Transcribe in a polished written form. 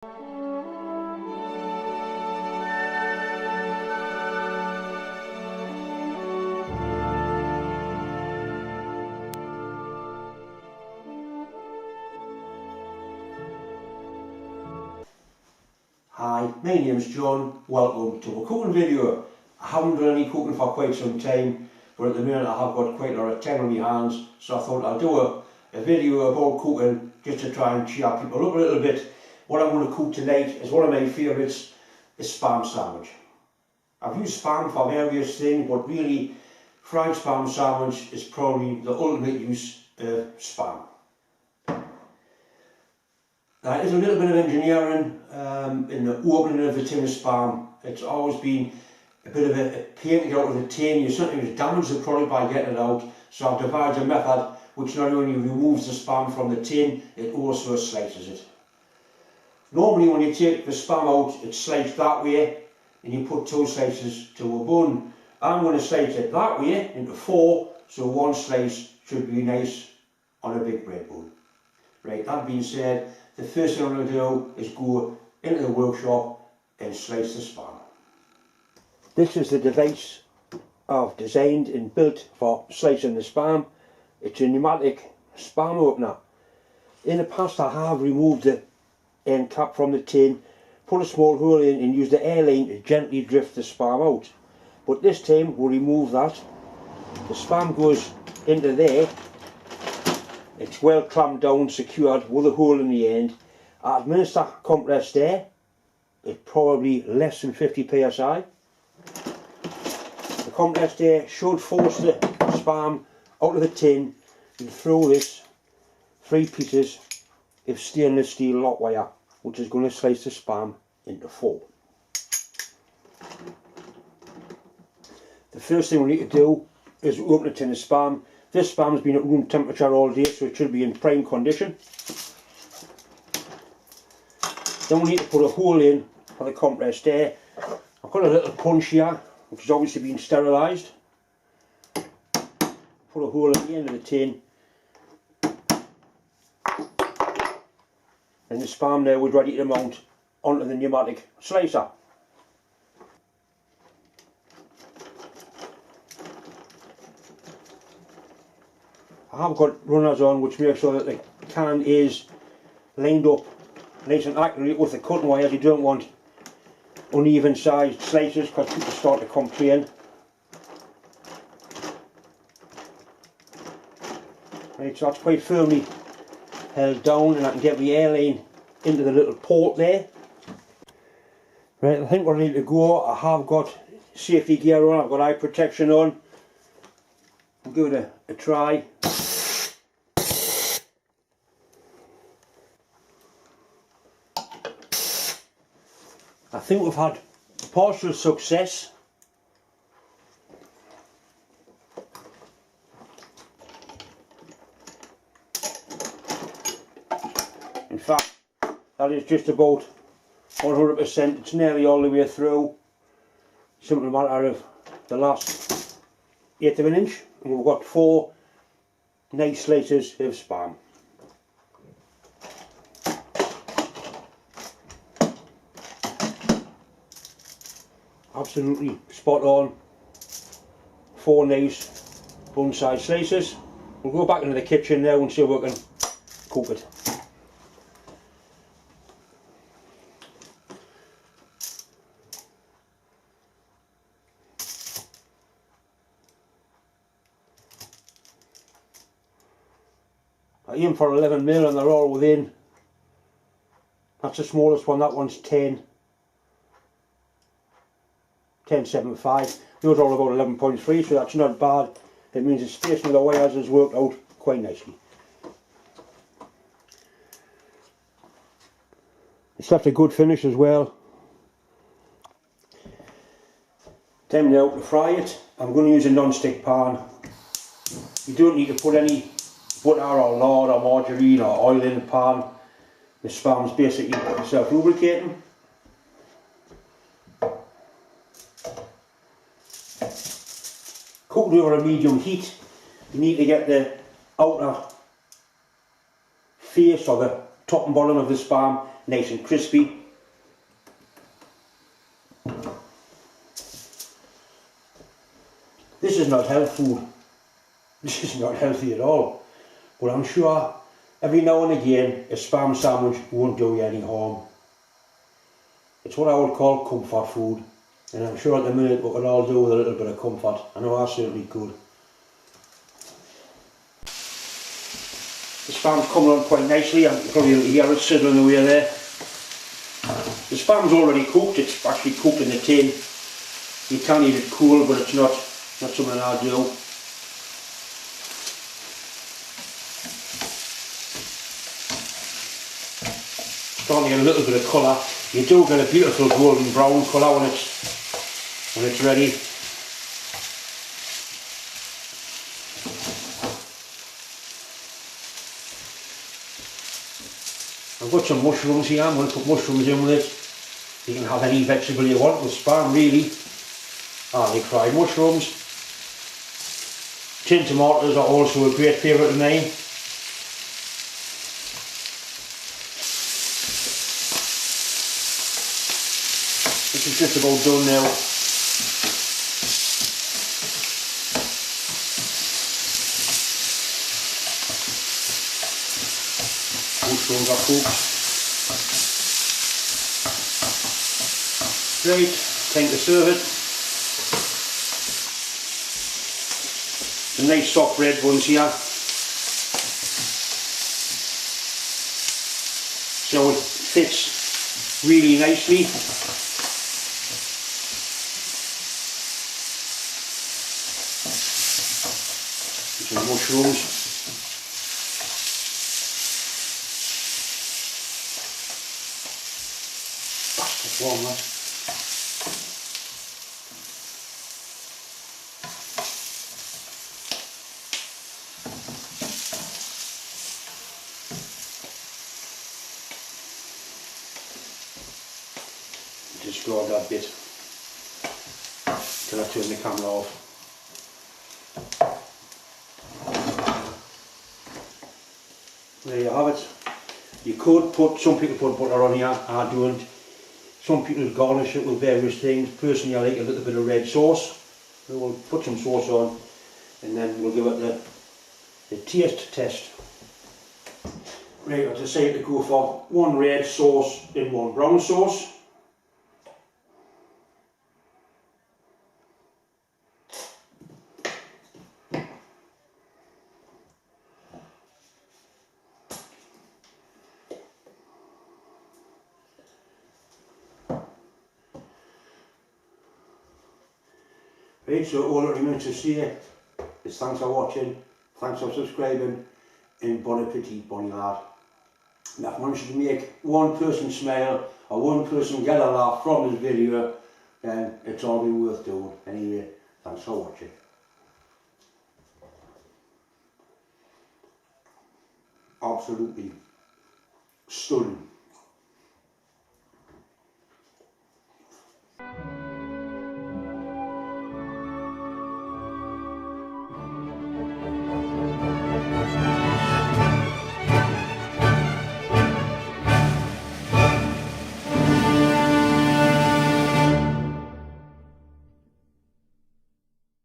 Hi, my name is John. Welcome to a cooking video. I haven't done any cooking for quite some time, but at the minute I have got quite a lot of time on my hands, so I thought I'll do a video about cooking just to try and cheer people up a little bit. What I'm going to cook tonight is one of my favourites, is spam sandwich. I've used spam for various things, but really fried spam sandwich is probably the ultimate use of spam. There's a little bit of engineering in the opening of the tin of spam. It's always been a bit of a pain to get out of the tin. You sometimes damage the product by getting it out. So I've devised a method which not only removes the spam from the tin, it also slices it. Normally when you take the spam out, it's sliced that way and you put 2 slices to a bun. I'm going to slice it that way into 4, so one slice should be nice on a big bread bun. Right, that being said, the first thing I'm going to do is go into the workshop and slice the spam. This is the device I've designed and built for slicing the spam. It's a pneumatic spam opener. In the past I have removed the end cap from the tin, put a small hole in and used the air line to gently drift the spam out. But this time we'll remove that. The spam goes into there. It's well clamped down, secured with a hole in the end. I administer compressed air. It's probably less than 50 psi. The compressed air should force the spam out of the tin and through this 3 pieces of stainless steel lock wire, which is going to slice the spam into 4. The first thing we need to do is open a tin of spam. This spam has been at room temperature all day, so it should be in prime condition. Then we need to put a hole in for the compressed air. I've got a little punch here, which has obviously been sterilised. Put a hole at the end of the tin. And the spam now is ready to mount onto the pneumatic slicer. I have got runners on which make sure that the can is lined up nice and accurately with the cutting wires. You don't want uneven sized slices because people start to complain. Right, so that's quite firmly held down and I can get the air line into the little port there. Right, I think we're ready to go. I have got safety gear on, I've got eye protection on. I'll give it a try. I think we've had partial success. In fact, that is just about 100%. It's nearly all the way through. Simply matter of the last 1/8 of an inch, and we've got 4 nice slices of spam. Absolutely spot on. 4 nice bun sized slices. We'll go back into the kitchen now and see if we can cook it. I aim for 11mm and they're all within. That's the smallest one, that one's 10.75. Those are all about 11.3, so that's not bad. It means the spacing of the wires has worked out quite nicely. It's left a good finish as well. Time now to fry it. I'm going to use a non-stick pan. You don't need to put any butter or lard or margarine or oil in the pan. The spam's basically self-lubricating. Cooked over a medium heat. You need to get the outer face or the top and bottom of the spam nice and crispy. This is not health food. This is not healthy at all. But I'm sure every now and again a spam sandwich won't do you any harm. It's what I would call comfort food. And I'm sure at the minute we could all do with a little bit of comfort. I know I certainly could. The spam's coming on quite nicely. I'm probably able to hear it sizzling away there. The spam's already cooked. It's actually cooked in the tin. You can eat it cool, but it's not something I do. Starting to get a little bit of colour. You do get a beautiful golden brown colour when it's ready. I've got some mushrooms here. I'm going to put mushrooms in with it. You can have any vegetable you want with spam, really. I like fried mushrooms. Tin tomatoes are also a great favourite of mine. This is just about done now. Mushrooms are cooked. Great, time to serve it. The nice soft red ones here. So it fits really nicely. Some mushrooms. That's warm, that. Just grab that bit till I turn the camera off. There you have it. You could put, some people put butter on here, I don't. Some people garnish it with various things. Personally I like a little bit of red sauce. So we'll put some sauce on and then we'll give it the taste test. Right, I decided to go for one red sauce and one brown sauce. Right, so all that remains to say is thanks for watching, thanks for subscribing, and bon appetit, bonny lad. And if I manage to make one person smile or one person get a laugh from this video, then it's all been worth doing. Anyway, thanks for watching. Absolutely stunning.